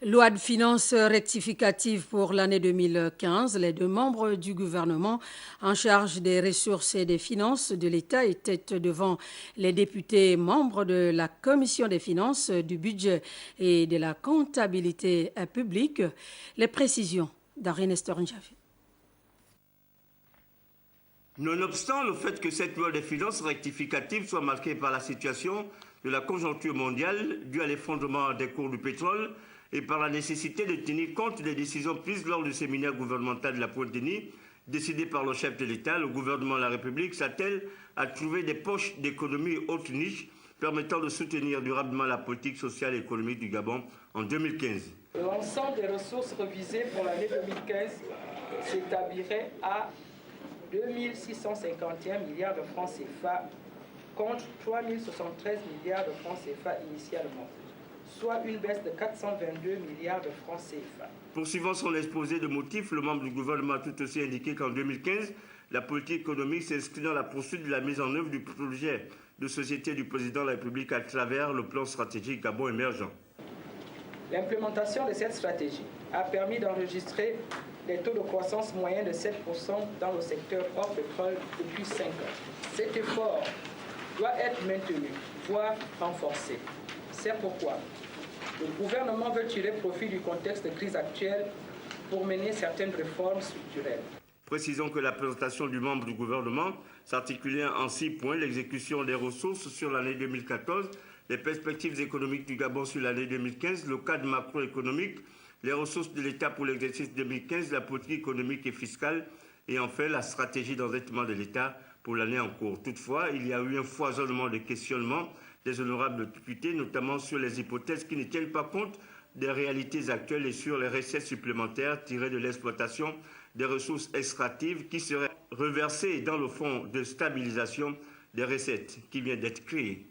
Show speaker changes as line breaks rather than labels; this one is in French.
Loi de finances rectificative pour l'année 2015, les deux membres du gouvernement en charge des ressources et des finances de l'État étaient devant les députés membres de la Commission des finances, du budget et de la comptabilité publique. Les précisions d'Arine Estor-Njavi.
Nonobstant le fait que cette loi des finances rectificative soit marquée par la situation de la conjoncture mondiale due à l'effondrement des cours du pétrole et par la nécessité de tenir compte des décisions prises lors du séminaire gouvernemental de la Pointe-Denis, décidé par le chef de l'État, le gouvernement de la République s'attelle à trouver des poches d'économie haute niche permettant de soutenir durablement la politique sociale et économique du Gabon en 2015.
L'ensemble des ressources revisées pour l'année 2015 s'établirait à 2651 milliards de francs CFA contre 3073 milliards de francs CFA initialement, soit une baisse de 422 milliards de francs CFA.
Poursuivant son exposé de motifs, le membre du gouvernement a tout aussi indiqué qu'en 2015, la politique économique s'inscrit dans la poursuite de la mise en œuvre du projet de société du président de la République à travers le plan stratégique Gabon émergent.
L'implémentation de cette stratégie a permis d'enregistrer des taux de croissance moyens de 7% dans le secteur hors pétrole depuis 5 ans. Cet effort doit être maintenu, voire renforcé. C'est pourquoi le gouvernement veut tirer profit du contexte de crise actuelle pour mener certaines réformes structurelles.
Précisons que la présentation du membre du gouvernement s'articulait en 6 points: l'exécution des ressources sur l'année 2014, les perspectives économiques du Gabon sur l'année 2015, le cadre macroéconomique, les ressources de l'État pour l'exercice 2015, la politique économique et fiscale, et enfin la stratégie d'endettement de l'État pour l'année en cours. Toutefois, il y a eu un foisonnement de questionnements des honorables députés, notamment sur les hypothèses qui ne tiennent pas compte des réalités actuelles et sur les recettes supplémentaires tirées de l'exploitation des ressources extractives qui seraient reversées dans le fonds de stabilisation des recettes qui vient d'être créé.